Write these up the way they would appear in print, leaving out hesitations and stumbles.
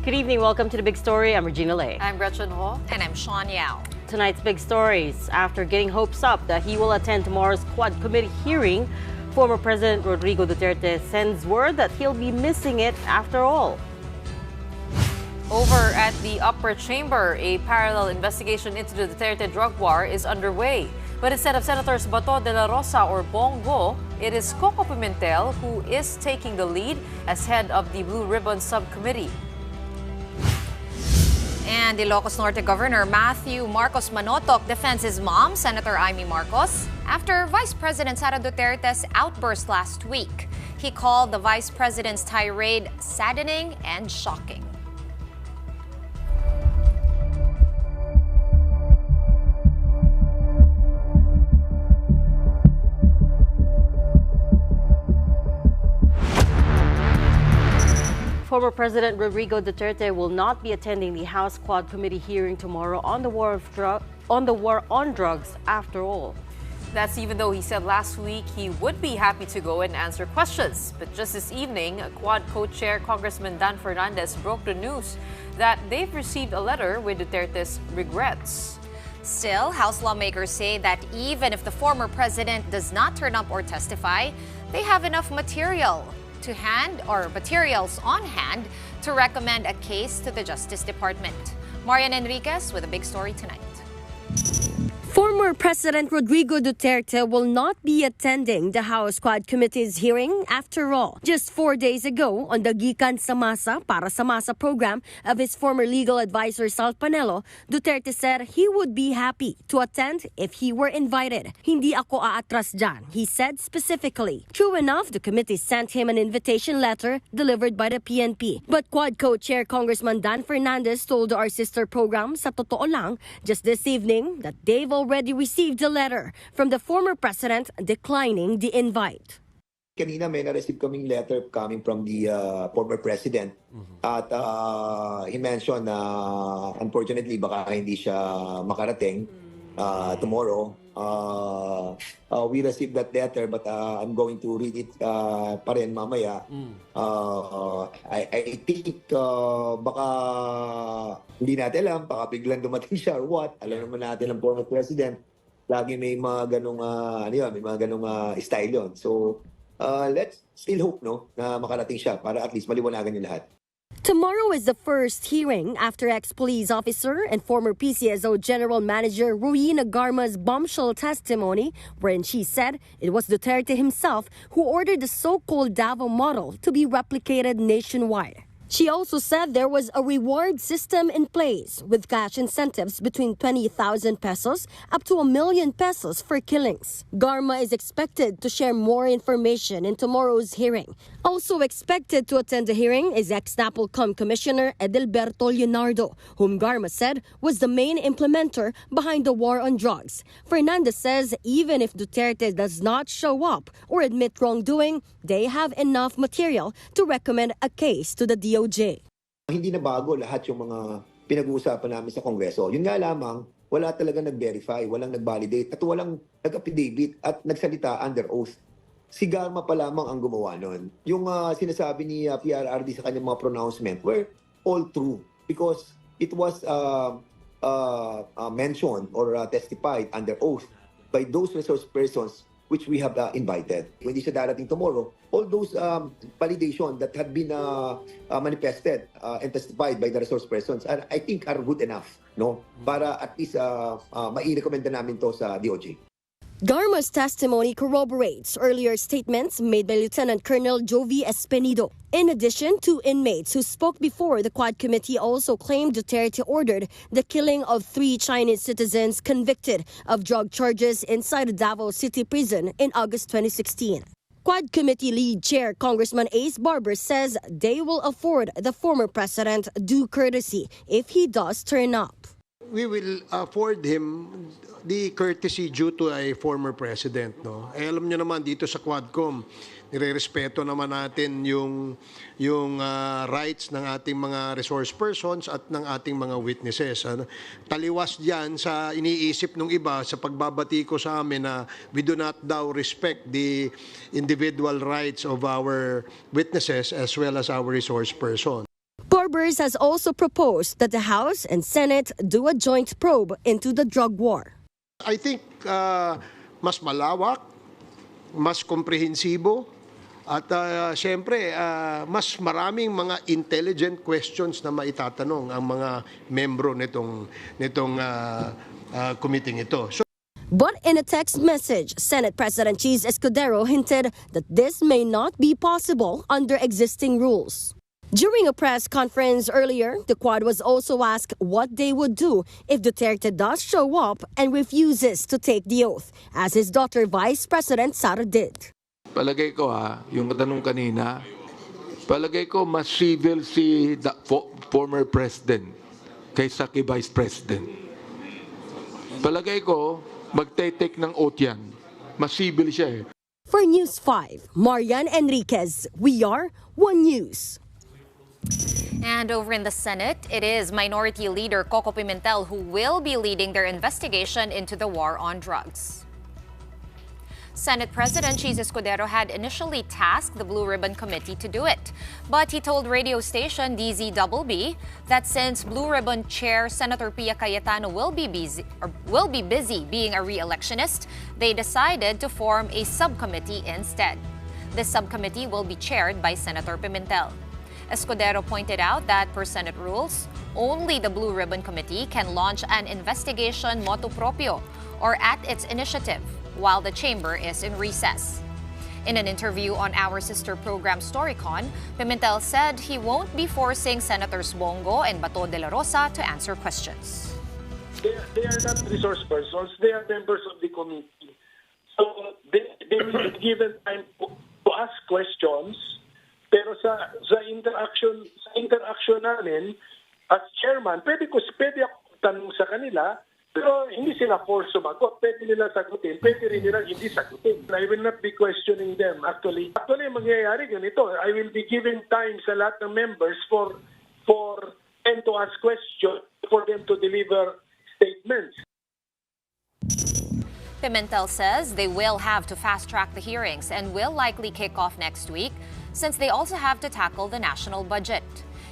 Good evening. Welcome to the big story. I'm Regina Lay. I'm Gretchen Ho. And I'm Shawn Yao. Tonight's big stories. After getting hopes up that he will attend tomorrow's Quad Committee hearing, former President Rodrigo Duterte sends word that he'll be missing it after all. Over at the upper chamber, a parallel investigation into the Duterte drug war is underway. But instead of Senators Bato de la Rosa or Bongo, it is Coco Pimentel who is taking the lead as head of the Blue Ribbon Subcommittee. And Ilocos Norte Governor Matthew Marcos Manotoc defends his mom, Senator Amy Marcos, after Vice President Sara Duterte's outburst last week. He called the Vice President's tirade saddening and shocking. Former President Rodrigo Duterte will not be attending the House Quad Committee hearing tomorrow on the war on drugs after all. That's even though he said last week he would be happy to go and answer questions. But just this evening, Quad co-chair Congressman Dan Fernandez broke the news that they've received a letter with Duterte's regrets. Still, House lawmakers say that even if the former president does not turn up or testify, they have enough materials on hand to recommend a case to the Justice Department. Marian Enriquez with a big story tonight. Former President Rodrigo Duterte will not be attending the House Quad Committee's hearing after all. Just 4 days ago, on the Gikan sa Masa para sa Masa program of his former legal advisor Sal Panelo, Duterte said he would be happy to attend if he were invited. Hindi ako aatras dyan, he said specifically. True enough, the committee sent him an invitation letter delivered by the PNP. But Quad co-chair Congressman Dan Fernandez told our sister program, Sa Totoo Lang, just this evening that they've already received a letter from the former president declining the invite. Kanina may na-receive kaming letter coming from the former president at he mentioned na unfortunately baka hindi siya makarating tomorrow. We received that letter but I'm going to read it pa rin mamaya. I think baka hindi natin alam, baka biglang dumating siya or what. Alam naman natin ang former president, lagi may mga ganong may mga ganong style yun. So let's still hope na makarating siya para at least maliwanagan yung lahat. Tomorrow is the first hearing after ex-police officer and former PCSO General Manager Ruina Garma's bombshell testimony, wherein she said it was Duterte himself who ordered the so-called Davao model to be replicated nationwide. She also said there was a reward system in place with cash incentives between 20,000 pesos up to 1 million pesos for killings. Garma is expected to share more information in tomorrow's hearing. Also expected to attend the hearing is ex-NAPOLCOM Commissioner Edelberto Leonardo, whom Garma said was the main implementer behind the war on drugs. Fernandez says even if Duterte does not show up or admit wrongdoing, they have enough material to recommend a case to the DOJ. Hindi na bago lahat yung mga pinag-uusapan namin sa Kongreso. Yun nga lamang, wala talaga nag-verify, walang nag-validate, at walang nag-affidavit at nagsalita under oath. Si Garma pa lamang ang gumawa nun. Yung sinasabi ni PRRD sa kanyang mga pronouncement were all true because it was mentioned or testified under oath by those resource persons which we have invited. When siya darating tomorrow, all those validation that had been manifested and testified by the resource persons, I think are good enough, para at least mai-recommenda namin to sa DOJ. Garma's testimony corroborates earlier statements made by Lieutenant Colonel Jovi Espenido. In addition, 2 inmates who spoke before the Quad Committee also claimed Duterte ordered the killing of 3 Chinese citizens convicted of drug charges inside a Davao City prison in August 2016. Quad Committee lead chair Congressman Ace Barber says they will afford the former president due courtesy if he does turn up. We will afford him the courtesy due to a former president. Alam niyo naman dito sa Quadcom, nire-respeto naman natin yung rights ng ating mga resource persons at ng ating mga witnesses. Taliwas diyan sa iniisip ng iba sa pagbabati ko sa amin na we do not daw respect the individual rights of our witnesses as well as our resource person. Arbors has also proposed that the House and Senate do a joint probe into the drug war. I think mas malawak, mas komprehensibo, at siyempre mas maraming mga intelligent questions na maitatanong ang mga membro nitong committee ito. But in a text message, Senate President Cheese Escudero hinted that this may not be possible under existing rules. During a press conference earlier, the Quad was also asked what they would do if Duterte does show up and refuses to take the oath, as his daughter Vice President Sara did. Palagay ko yung katanong kanina, palagay ko mas civil si former president kaysa kay Vice President. Palagay ko, magte-take ng oath yan. Mas civil siya eh. For News 5, Marian Enriquez, we are One News. And over in the Senate, it is Minority Leader Coco Pimentel who will be leading their investigation into the war on drugs. Senate President Cheese Escudero had initially tasked the Blue Ribbon Committee to do it. But he told radio station DZBB that since Blue Ribbon Chair Senator Pia Cayetano will be busy being a re-electionist, they decided to form a subcommittee instead. This subcommittee will be chaired by Senator Pimentel. Escudero pointed out that per Senate rules, only the Blue Ribbon Committee can launch an investigation motu proprio or at its initiative while the chamber is in recess. In an interview on our sister program Storycon, Pimentel said he won't be forcing Senators Bongo and Bato de la Rosa to answer questions. They are not resource persons, they are members of the committee. So they will be given time to ask questions, pero sa interaction namin, as chairman, pwede ako tanong sa kanila, pero hindi sila force sumagot. Pwede nila sagutin, pwede rin nila hindi sagutin. I will not be questioning them, actually. Actually, mangyayari ganito. I will be giving time sa lahat ng members for them to ask questions, for them to deliver statements. Pimentel says they will have to fast-track the hearings and will likely kick off next week since they also have to tackle the national budget.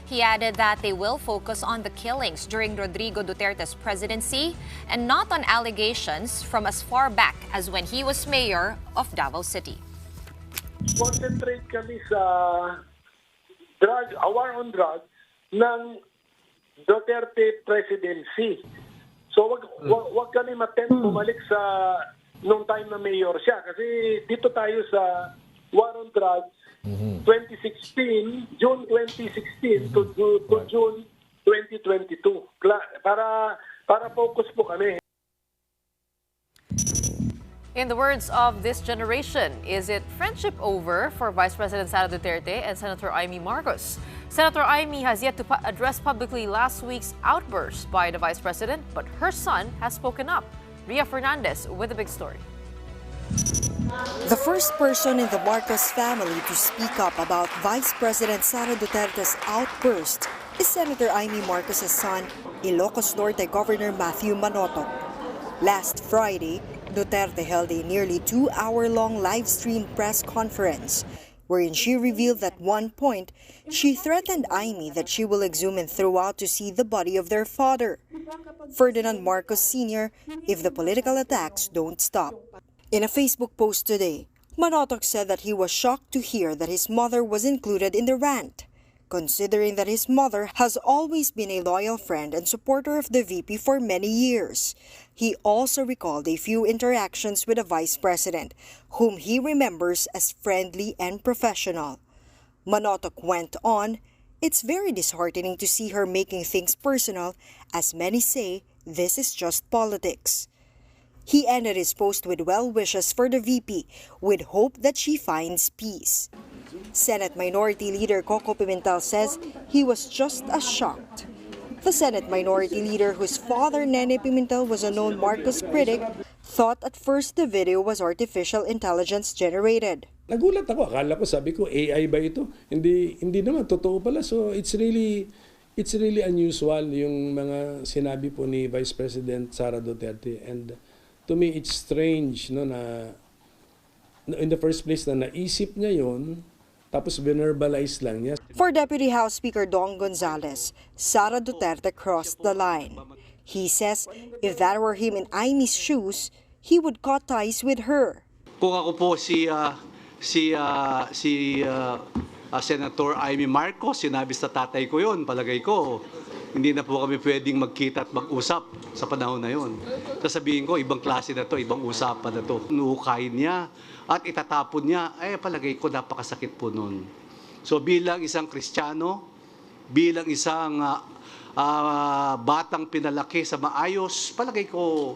He added that they will focus on the killings during Rodrigo Duterte's presidency and not on allegations from as far back as when he was mayor of Davao City. Concentrate kami sa war on drugs ng Duterte presidency. So wag kami matempt bumalik sa nung time na mayor siya kasi dito tayo sa war on drugs 2016, June 2016 to June 2022. Para focus po kami. In the words of this generation, is it friendship over for Vice President Sara Duterte and Senator Amy Marcos? Senator Amy has yet to address publicly last week's outburst by the Vice President, but her son has spoken up. Ria Fernandez with the big story. The first person in the Marcos family to speak up about Vice President Sara Duterte's outburst is Senator Amy Marcos' son, Ilocos Norte Governor Matthew Manotoc. Last Friday, Duterte held a nearly 2-hour-long live-streamed press conference wherein she revealed that at one point she threatened Amy that she will exhume and throw out to see the body of their father, Ferdinand Marcos Sr., if the political attacks don't stop. In a Facebook post today, Manotoc said that he was shocked to hear that his mother was included in the rant, considering that his mother has always been a loyal friend and supporter of the VP for many years. He also recalled a few interactions with the Vice President, whom he remembers as friendly and professional. Manotoc went on, "It's very disheartening to see her making things personal, as many say this is just politics." He ended his post with well wishes for the VP, with hope that she finds peace. Senate Minority Leader Coco Pimentel says he was just as shocked. The Senate Minority Leader, whose father, Nene Pimentel, was a known Marcos critic, thought at first the video was artificial intelligence generated. Nagulat ako, akala ko, sabi ko, AI ba ito? Hindi naman, totoo pala. So it's really unusual yung mga sinabi po ni Vice President Sara Duterte. And to me, it's strange no, na in the first place na naisip niya yon, tapos verbalize lang niya. For Deputy House Speaker Dong Gonzales, Sara Duterte crossed the line. He says if that were him in Amy's shoes, he would cut ties with her. Kung ako po Senator Amy Marcos, sinabi sa tatay ko yun, palagay ko, hindi na po kami pwedeng magkita at mag-usap sa panahon na yun. Sasabihin ko, ibang klase na to, ibang usapan na to. Nuhukayin niya at itatapon niya, palagay ko napakasakit po nun. So bilang isang Kristiyano, bilang isang batang pinalaki sa maayos, palagay ko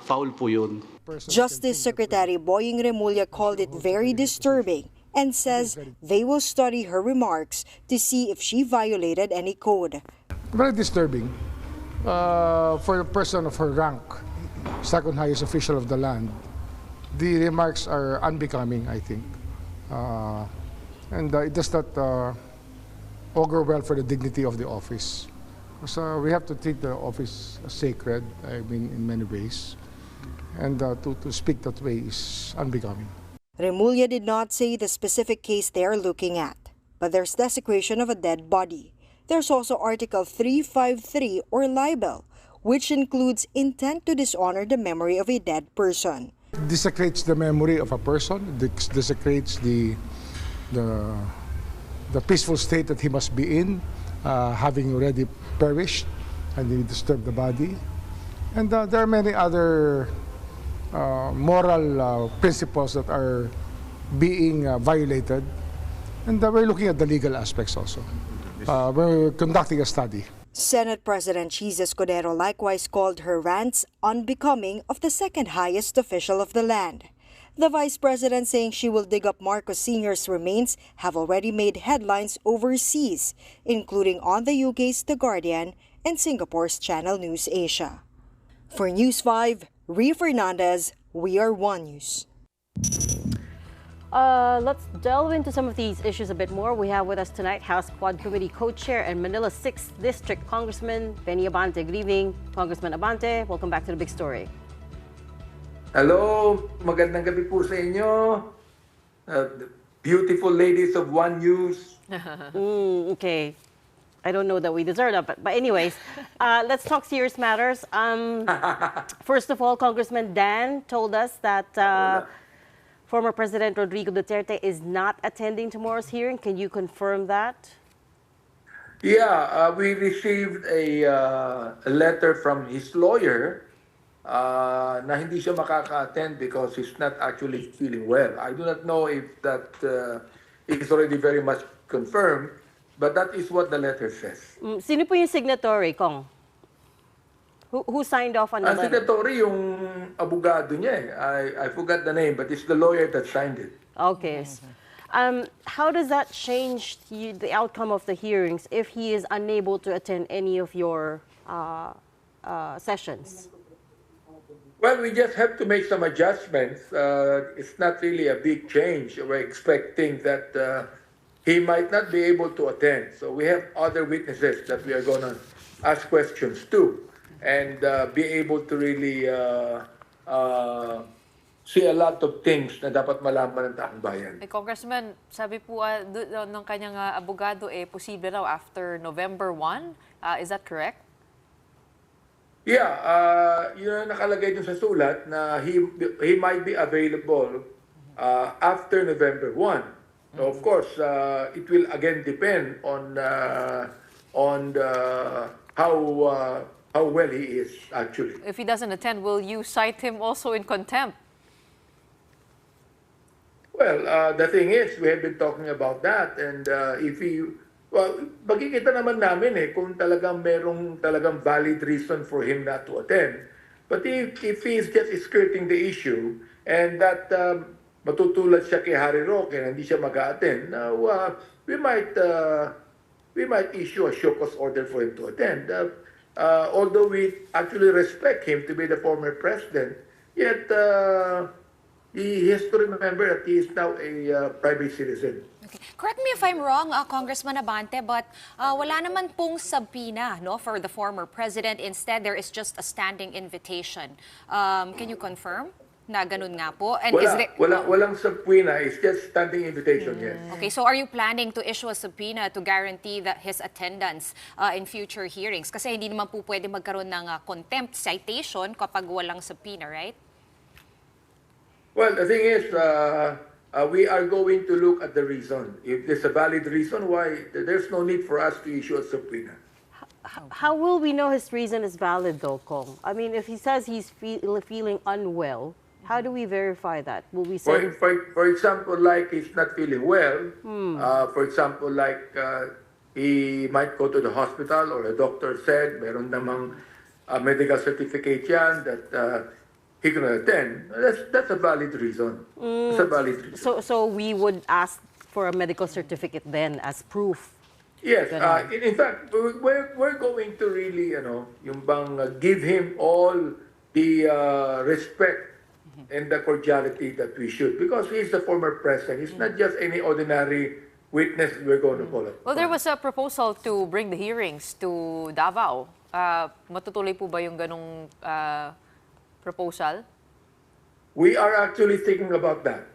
foul po yun. Justice Secretary Boying Remulla called it very disturbing and says they will study her remarks to see if she violated any code. Very disturbing for a person of her rank, second highest official of the land. The remarks are unbecoming, I think. And it does not augur well for the dignity of the office. So we have to treat the office as sacred, I mean, in many ways. And to speak that way is unbecoming. Remulla did not say the specific case they are looking at, but there's desecration of a dead body. There's also Article 353 or libel, which includes intent to dishonor the memory of a dead person. Desecrates the memory of a person, desecrates the peaceful state that he must be in, having already perished, and he disturbed the body. And there are many other moral principles that are being violated. And we're looking at the legal aspects also. We're conducting a study. Senate President Cheese Escudero likewise called her rants unbecoming of the second highest official of the land. The vice president saying she will dig up Marcos Sr.'s remains have already made headlines overseas, including on the UK's The Guardian and Singapore's Channel News Asia. For News 5, Rhea Fernandez, We Are One News. Let's delve into some of these issues a bit more. We have with us tonight House Quad Committee Co-Chair and Manila 6th District Congressman Benny Abante. Good evening, Congressman Abante. Welcome back to The Big Story. Hello, magandang gabi po sa inyo. Beautiful ladies of One News. Okay. I don't know that we deserve that, but anyways, let's talk serious matters. First of all, Congressman Dan told us that former President Rodrigo Duterte is not attending tomorrow's hearing. Can you confirm that? Yeah, we received a letter from his lawyer na hindi siya makaka-attend because he's not actually feeling well. I do not know if that is already very much confirmed, but that is what the letter says. Sino po yung signatory, Cong? Who signed off on the letter? Signatory yung abogado niya eh. I forgot the name, but it's the lawyer that signed it. Okay. How does that change the outcome of the hearings if he is unable to attend any of your sessions? Well, we just have to make some adjustments. It's not really a big change. We're expecting that he might not be able to attend. So we have other witnesses that we are going to ask questions to and be able to really see a lot of things na dapat malaman ng taong bayan. Congressman, sabi po ng kanyang abogado, posible raw after November 1. Is that correct? Yeah, yun ang nakalagay dun sa sulat na he might be available after November 1. So of course, it will again depend on how well he is actually. If he doesn't attend, will you cite him also in contempt? Well, the thing is, we have been talking about that, and if he, well, magkikita naman namin kung talagang merong talagang valid reason for him not to attend. But if he is just skirting the issue and that matutulad siya kay Harry Roque na hindi siya mag-attend, we might issue a show cause order for him to attend. Although we actually respect him to be the former president, yet he has to remember that he is now a private citizen. Okay. Correct me if I'm wrong, Congressman Abante, but wala naman pong subpoena for the former president. Instead, there is just a standing invitation. Can you confirm? na ganun nga po? And is there... Walang subpoena. It's just standing invitation, yes. Okay, so are you planning to issue a subpoena to guarantee that his attendance in future hearings? Kasi hindi naman po pwede magkaroon ng contempt citation kapag walang subpoena, right? Well, the thing is, we are going to look at the reason. If there's a valid reason why, there's no need for us to issue a subpoena. How will we know his reason is valid, though, Cong? I mean, if he says he's feeling unwell, how do we verify that? Will we say... For example, like he's not feeling well, for example, like he might go to the hospital or a doctor said, meron namang medical certificate yan that he can attend. That's a valid reason. That's a valid reason. So we would ask for a medical certificate then as proof? Yes, in fact, we're going to really, yung bang give him all the respect and the cordiality that we should, because he's the former president. He's not just any ordinary witness we're going to call it. Well, there was a proposal to bring the hearings to Davao. Matutuloy po ba yung ganong proposal? We are actually thinking about that.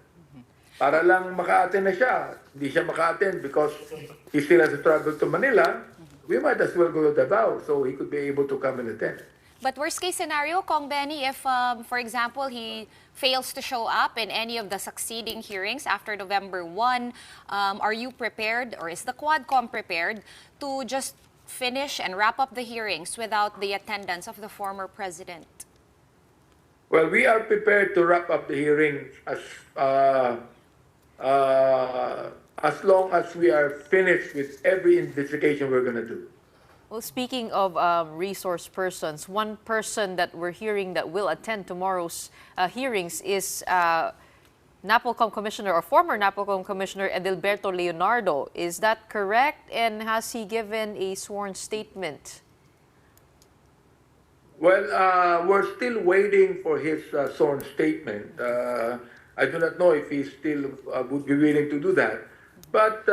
Para lang maka-attend na siya. Hindi siya maka-attend because he still has to travel to Manila. We might as well go to Davao so he could be able to come and attend. But worst case scenario, Kong Benny, if, for example, he fails to show up in any of the succeeding hearings after November 1, are you prepared, or is the Quadcom prepared, to just finish and wrap up the hearings without the attendance of the former president? Well, we are prepared to wrap up the hearings as long as we are finished with every investigation we're going to do. Well, speaking of resource persons, one person that we're hearing that will attend tomorrow's hearings is NAPOLCOM Commissioner or former NAPOLCOM Commissioner Edilberto Leonardo. Is that correct? And has he given a sworn statement? Well, we're still waiting for his sworn statement. I do not know if he still would be willing to do that. But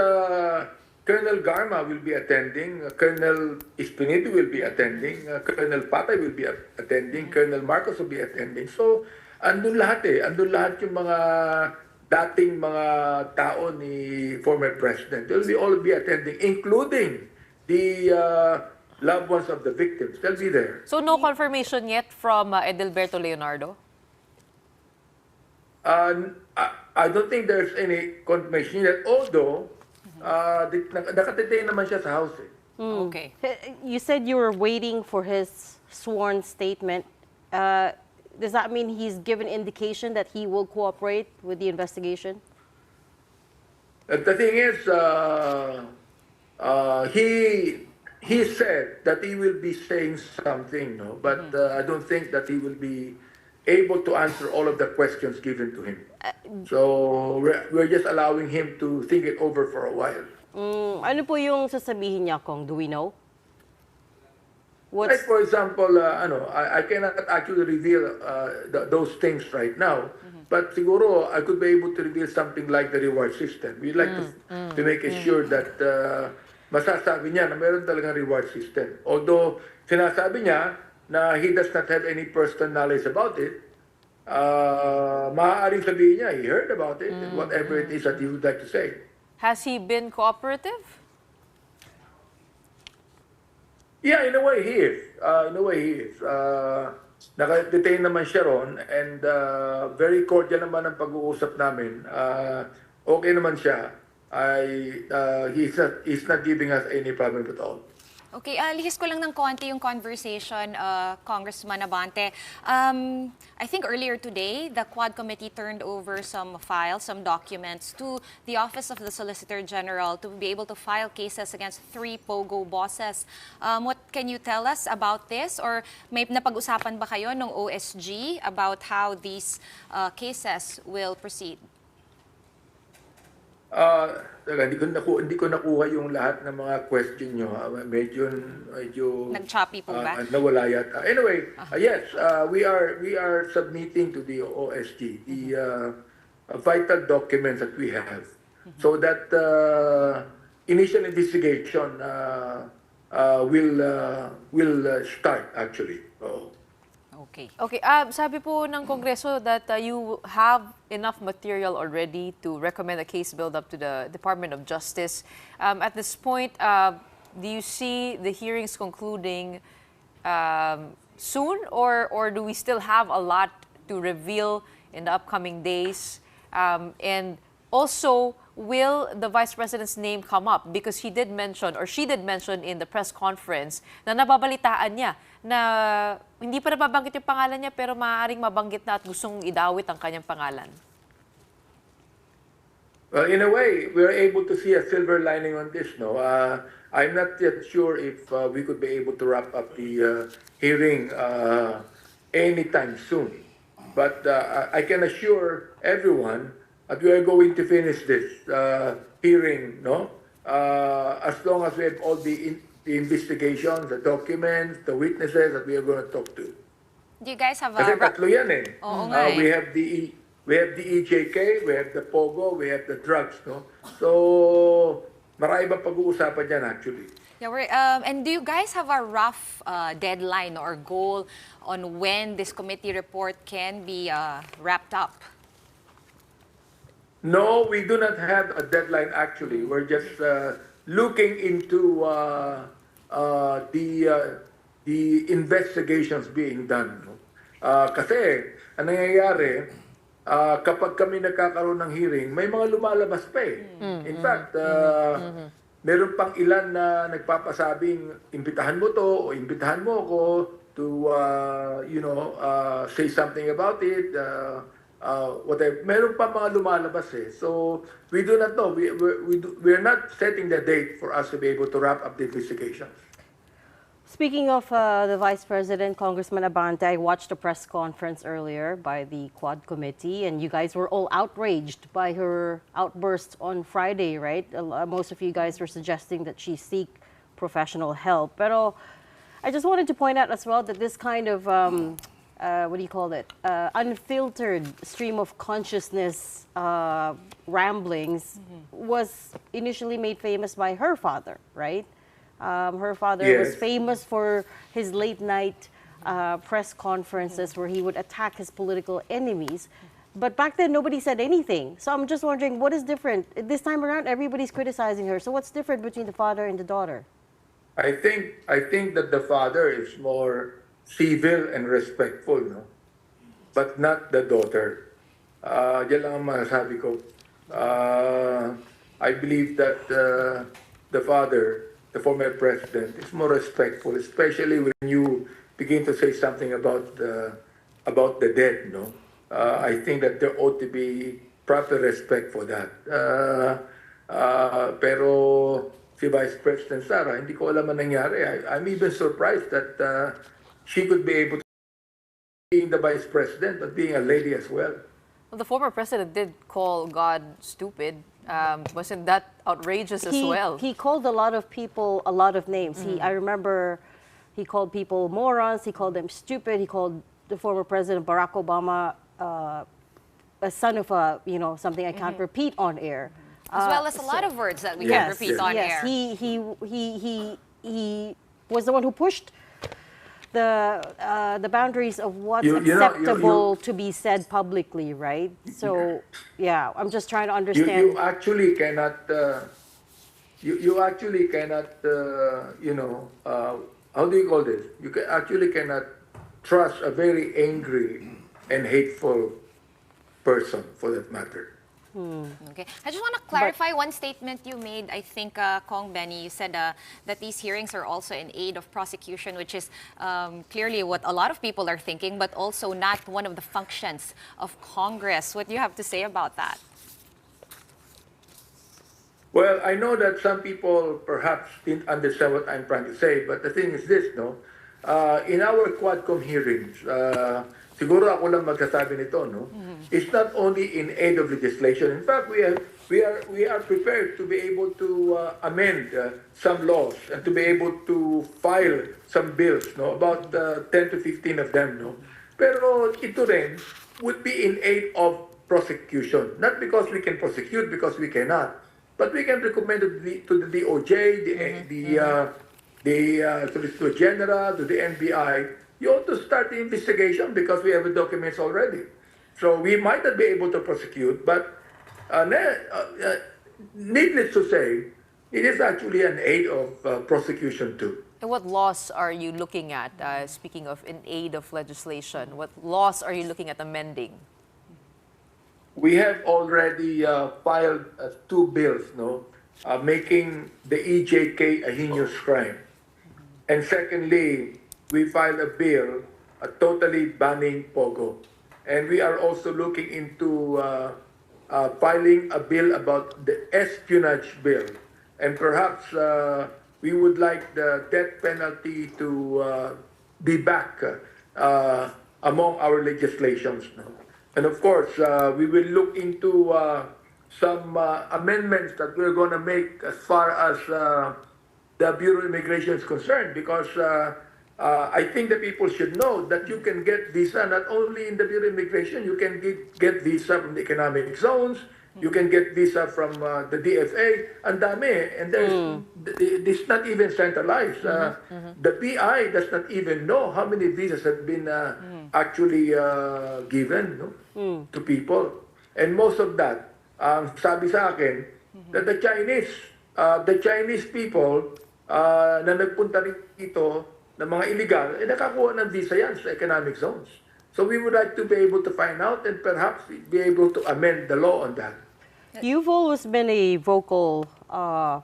Colonel Garma will be attending, Colonel Espinido will be attending, Colonel Patay will be attending, Colonel Marcos will be attending. So, andun lahat andun lahat yung mga dating mga tao ni former president. They'll all be attending, including the loved ones of the victims. They'll be there. So no confirmation yet from Edilberto Leonardo? I don't think there's any confirmation yet, although nakadetain naman siya sa house. Okay. You said you were waiting for his sworn statement. Does that mean he's given indication that he will cooperate with the investigation? The thing is, he said that he will be saying something, no? But I don't think that he will be able to answer all of the questions given to him. So we're just allowing him to think it over for a while. Ano po yung sasabihin niya, Kong? Do we know? Like for example, I cannot actually reveal those things right now. But siguro I could be able to reveal something like the reward system. We'd like to make sure that masasabi niya na meron talagang reward system. Although sinasabi niya na he does not have any personal knowledge about it, maaaring sabihin niya he heard about it and whatever it is that he would like to say. Has he been cooperative? Yeah, in a way he is. Naka-detain naman siya ron and very cordial naman ang pag-uusap namin. Okay naman siya. He's not giving us any problem at all. Okay, lihis ko lang ng konti yung conversation, Congressman Abante. I think earlier today, the Quad Committee turned over some files, some documents to the Office of the Solicitor General to be able to file cases against 3 POGO bosses. What can you tell us about this? Or may napag-usapan ba kayo ng OSG about how these cases will proceed? Hindi ko nakuha yung lahat ng mga question nyo. Medyo nag-choppy po ba? Nawala yata. Anyway, yes, we are submitting to the OSG the vital documents that we have so that initial investigation will start actually. Okay. Okay, sabi po ng Kongreso that you have enough material already to recommend a case build-up to the Department of Justice. At this point, do you see the hearings concluding soon, or do we still have a lot to reveal in the upcoming days? And also, will the Vice President's name come up? Because he did mention, or she did mention in the press conference, na nababalitaan niya na hindi pa nababanggit yung pangalan niya, pero maaaring mabanggit na at gustong idawit ang kanyang pangalan. Well, in a way, we're able to see a silver lining on this. No, I'm not yet sure if we could be able to wrap up the hearing anytime soon. But I can assure everyone that we are going to finish this hearing, no? As long as we have all the investigations, the documents, the witnesses that we are going to talk to. Do you guys have a... Kasi tatlo yan eh. Oo nga eh. We have the EJK, we have the POGO, we have the drugs, no? So, marami ba pag-uusapan dyan actually? Yeah, and do you guys have a rough deadline or goal on when this committee report can be wrapped up? No, we do not have a deadline actually. We're just looking into the investigations being done. No? Kasi, ang nangyayari, kapag kami nagkakaroon ng hearing, may mga lumalabas pa eh. In fact, meron pang ilan na nagpapasabing, imbitahan mo to o imbitahan mo ako to, say something about it, whatever. Meron pa mga lumalabas eh. So, we do not know. We're not setting the date for us to be able to wrap up the investigations. Speaking of the Vice President, Congressman Abante, I watched a press conference earlier by the Quad Committee, and you guys were all outraged by her outburst on Friday, right? Most of you guys were suggesting that she seek professional help. Pero I just wanted to point out as well that this kind of, what do you call it, unfiltered stream of consciousness ramblings was initially made famous by her father, right? Her father was famous for his late night press conferences where he would attack his political enemies. But back then, nobody said anything. So I'm just wondering, what is different? This time around, everybody's criticizing her. So what's different between the father and the daughter? I think that the father is more civil and respectful, no? But not the daughter. Yan lang ang masasabi ko. I believe that the father, the former president, is more respectful, especially when you begin to say something about the dead, no? I think that there ought to be proper respect for that. Pero si Vice President Sara, hindi ko alam ang nangyari. I'm even surprised that she could be able to being the Vice President, but being a lady as well. Well, the former president did call God stupid. Wasn't that outrageous as well? He called a lot of people a lot of names. I remember he called people morons, he called them stupid, he called the former President Barack Obama a son of a, something I can't repeat on air. As well as a lot of words that we can repeat on air. He was the one who pushed the boundaries of what's acceptable to be said publicly, right? So, yeah, I'm just trying to understand. You actually cannot, how do you call this? You actually cannot trust a very angry and hateful person, for that matter. Okay. I just want to clarify one statement you made. I think, Cong Benny, you said that these hearings are also in aid of prosecution, which is clearly what a lot of people are thinking, but also not one of the functions of Congress. What do you have to say about that? Well, I know that some people perhaps didn't understand what I'm trying to say, but the thing is this, no? In our Quadcom hearings, siguro ako lang magsasabi nito, no? It's not only in aid of legislation. In fact, we are prepared to be able to amend some laws and to be able to file some bills, no? About 10 to 15 of them, no? Pero ito rin would be in aid of prosecution. Not because we can prosecute, because we cannot. But we can recommend to the DOJ, the Solicitor General, to the NBI, you ought to start the investigation because we have the documents already. So we might not be able to prosecute, but needless to say, it is actually an aid of prosecution too. And what laws are you looking at? Speaking of in aid of legislation, what laws are you looking at amending? We have already filed 2 bills, making the EJK a heinous crime. And secondly, we filed a bill totally banning Pogo. And we are also looking into filing a bill about the espionage bill. And perhaps we would like the death penalty to be back among our legislations. And of course, we will look into some amendments that we're going to make as far as the Bureau of Immigration is concerned, because I think the people should know that you can get visa not only in the Bureau of Immigration, you can get visa from the economic zones, you can get visa from the DFA, and dami. And it's not even centralized. The PI does not even know how many visas have been actually given to people. And most of that, sabi sa akin, that the Chinese people na nagpunta rito ng mga illegal, nakakuha ng visa yan sa economic zones. So we would like to be able to find out and perhaps be able to amend the law on that. You've always been a vocal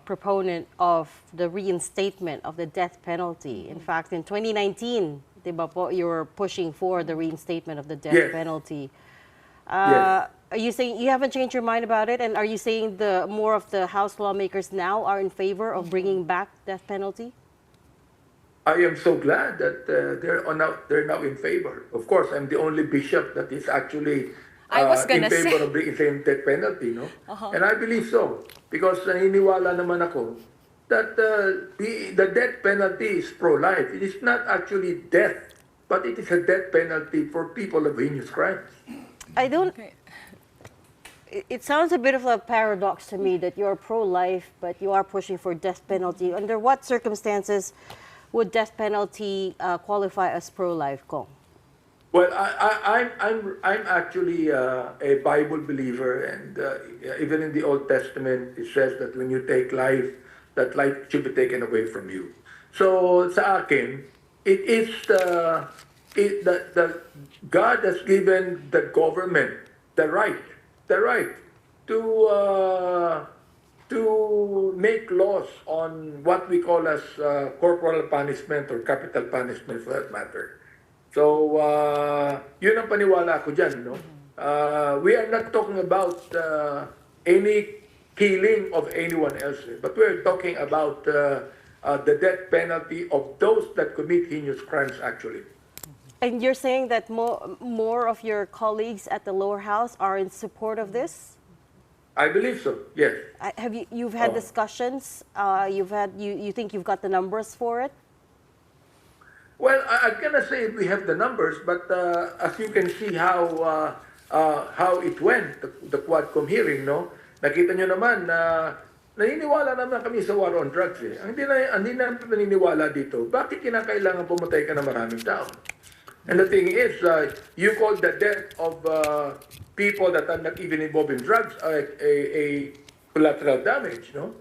proponent of the reinstatement of the death penalty. In fact, in 2019, diba po, you were pushing for the reinstatement of the death penalty. Yes. Are you saying you haven't changed your mind about it? And are you saying the more of the House lawmakers now are in favor of bringing back death penalty? I am so glad that they're now in favor. Of course, I'm the only bishop that is actually in favor of the same death penalty, And I believe so, because naniniwala naman ako that the death penalty is pro-life. It is not actually death, but it is a death penalty for people of heinous crimes. I don't. It sounds a bit of a paradox to me that you're pro-life, but you are pushing for death penalty. Under what circumstances would death penalty qualify as pro-life, Cong? Well, I'm actually a Bible believer, and even in the Old Testament, it says that when you take life, that life should be taken away from you. So sa akin, it is the God has given the government the right to make laws on what we call as corporal punishment or capital punishment for that matter. So, yun ang paniwala ko dyan, we are not talking about any killing of anyone else, but we're talking about the death penalty of those that commit heinous crimes, actually. And you're saying that more of your colleagues at the lower house are in support of this? I believe so, yes. Have you've had discussions? You think you've got the numbers for it? Well, I cannot say we have the numbers, but as you can see how it went, the Quadcom hearing, nakita nyo naman na naniniwala naman kami sa war on drugs. Hindi na naniniwala dito. Bakit kinakailangan pumatay ka ng maraming tao? And the thing is, you call the death of people that are not even involved in drugs a collateral damage, to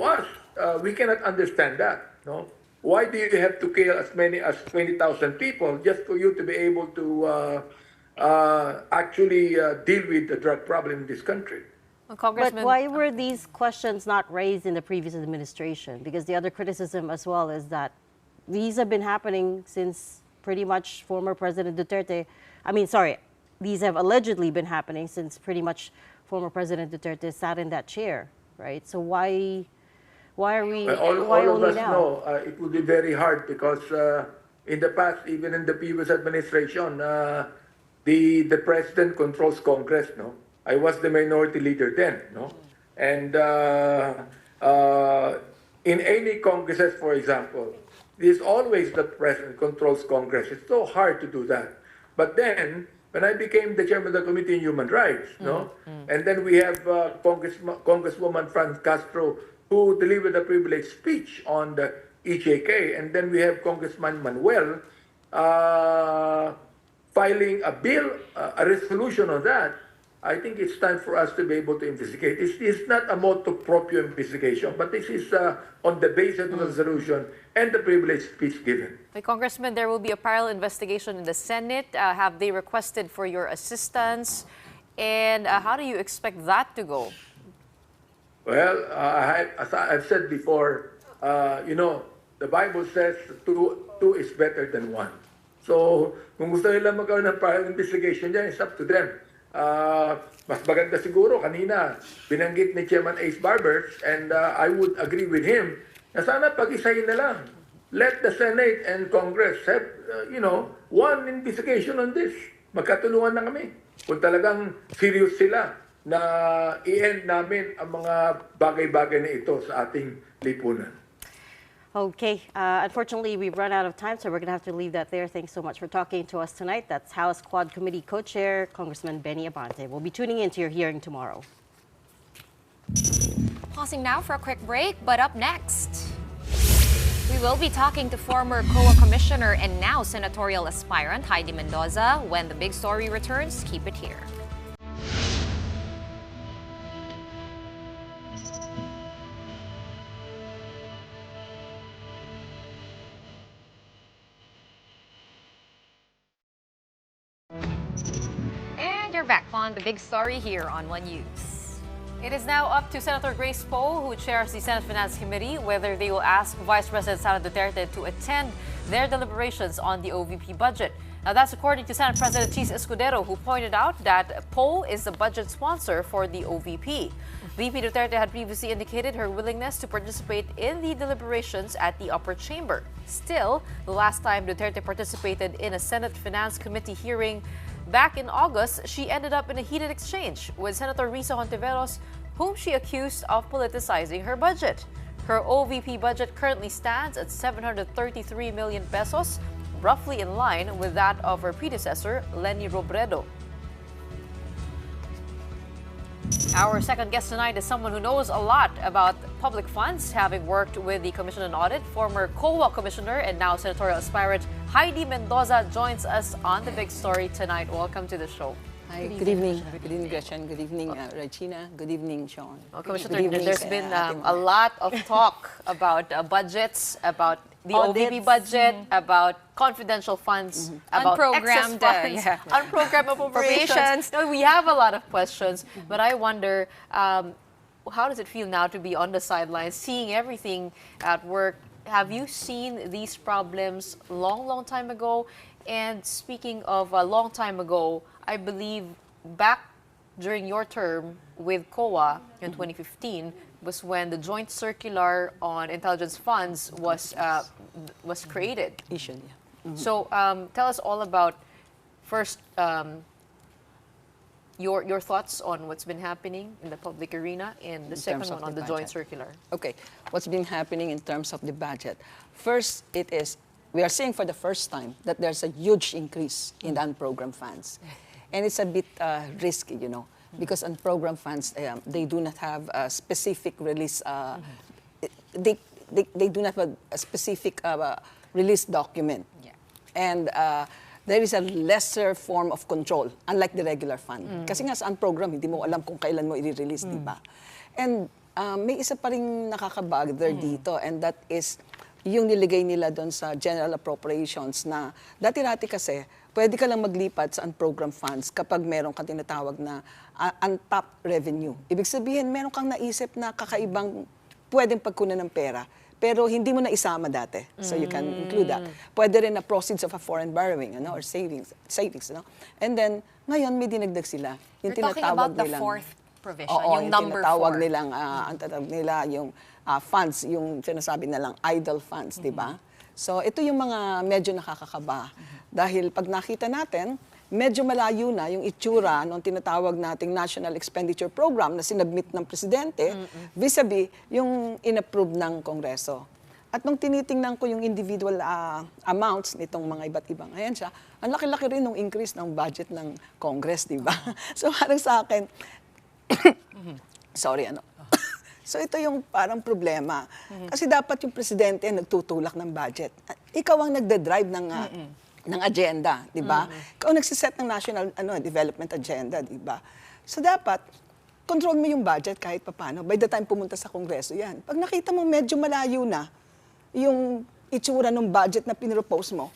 us, we cannot understand that, Why do you have to kill as many as 20,000 people just for you to be able to actually deal with the drug problem in this country? Well, but why were these questions not raised in the previous administration? Because the other criticism as well is that these have been happening since pretty much former President Duterte. These have allegedly been happening since pretty much former President Duterte sat in that chair, right? So why are we? Why all of only us now? know it would be very hard because in the past, even in the previous administration, the president controls Congress. I was the minority leader then. And in any congresses, for example, it is always the president controls Congress. It's so hard to do that. But then, when I became the chairman of the Committee on Human Rights, and then we have Congresswoman Fran Castro, who delivered a privileged speech on the EJK. And then we have Congressman Manuel filing a bill, a resolution on that. I think it's time for us to be able to investigate. It's not a motu proprio investigation, but this is on the basis of the resolution and the privileged speech given. Hey, Congressman, there will be a parallel investigation in the Senate. Have they requested for your assistance? And how do you expect that to go? Well, as I've said before, the Bible says two is better than one. So, kung gusto nila magkaroon ng parallel investigation dyan, it's up to them. Mas maganda siguro kanina, binanggit ni Chairman Ace Barbers, and I would agree with him, na sana pag-isahin na lang. Let the Senate and Congress have, one investigation on this. Magkatulungan na kami. Kung talagang serious sila na i-end namin ang mga bagay-bagay na ito sa ating lipunan. Okay, unfortunately, we've run out of time, so we're going to have to leave that there. Thanks so much for talking to us tonight. That's House Quad Committee Co-Chair, Congressman Benny Abante. We'll be tuning in to your hearing tomorrow. Pausing now for a quick break, but up next, we will be talking to former COA Commissioner and now senatorial aspirant Heidi Mendoza. When the big story returns, keep it here. And you're back on the big story here on One News. It is now up to Senator Grace Poe, who chairs the Senate Finance Committee, whether they will ask Vice President Sara Duterte to attend their deliberations on the OVP budget. Now, that's according to Senate President Cheese Escudero, who pointed out that Poe is the budget sponsor for the OVP. VP Duterte had previously indicated her willingness to participate in the deliberations at the upper chamber. Still, the last time Duterte participated in a Senate Finance Committee hearing back in August, she ended up in a heated exchange with Senator Risa Hontiveros, whom she accused of politicizing her budget. Her OVP budget currently stands at 733 million pesos, roughly in line with that of her predecessor, Leni Robredo. Our second guest tonight is someone who knows a lot about public funds, having worked with the Commission on Audit. Former COA Commissioner and now senatorial aspirant Heidi Mendoza joins us on The Big Story tonight. Welcome to the show. Hi, good evening. Good evening, Gretchen. Good evening, Regina. Good evening, Shawn. Well, Commissioner, there's been a lot of talk about budgets, about the OVP budget, about confidential funds, about unprogrammed excess funds, unprogrammed appropriations. No, we have a lot of questions, but I wonder, how does it feel now to be on the sidelines, seeing everything at work? Have you seen these problems long time ago? And speaking of a long time ago, I believe back during your term with COA in 2015 was when the joint circular on intelligence funds was created. Issued, yeah. So tell us all about first your thoughts on what's been happening in the public arena, and the second one on the joint circular. Okay, what's been happening in terms of the budget? First, we are seeing for the first time that there's a huge increase in the unprogrammed funds. And it's a bit risky, because unprogrammed funds, they do not have a specific release, they do not have a specific release document. Yeah. And there is a lesser form of control, unlike the regular fund. Kasi nga sa unprogrammed, hindi mo alam kung kailan mo i-release, di ba? And may isa pa rin nakakabagder dito, and that is yung niligay nila doon sa general appropriations na dati-dati kasi, pwede ka lang maglipat sa unprogrammed funds kapag meron kang tinatawag na untapped revenue. Ibig sabihin, meron kang naisip na kakaibang pwedeng pagkunan ng pera, pero hindi mo na isama dati. So you can include that. Pwede rin na proceeds of a foreign borrowing, or savings. And then, ngayon may dinagdag sila. You're talking about the fourth provision, yung number 4. Tinatawag nilang, ang tatawag nila yung funds, yung sinasabi na lang idle funds, di ba? So ito yung mga medyo nakakakaba. Dahil pag nakita natin, medyo malayo na yung itsura ng tinatawag nating National Expenditure Program na sinabmit ng Presidente vis-a-vis yung inapprove ng Kongreso. At nung tinitingnan ko yung individual amounts nitong mga iba't ibang ahensya, ang laki-laki rin ng increase ng budget ng Congress, di ba? So parang sa akin, So ito yung parang problema. Kasi dapat yung presidente nagtutulak ng budget. Ikaw ang nagde-drive ng agenda, di ba? Ikaw ang nagsiset ng national development agenda, di ba? So dapat, control mo yung budget kahit papano. By the time pumunta sa Kongreso yan. Pag nakita mo medyo malayo na yung itsura ng budget na pinropose mo,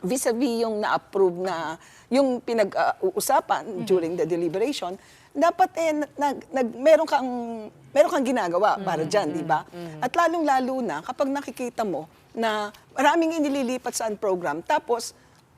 vis-a-vis yung na-approve na, yung pinag-uusapan during the deliberation, dapat meron kang ginagawa para dyan, di ba? At lalong-lalo na kapag nakikita mo na maraming inililipat sa program, tapos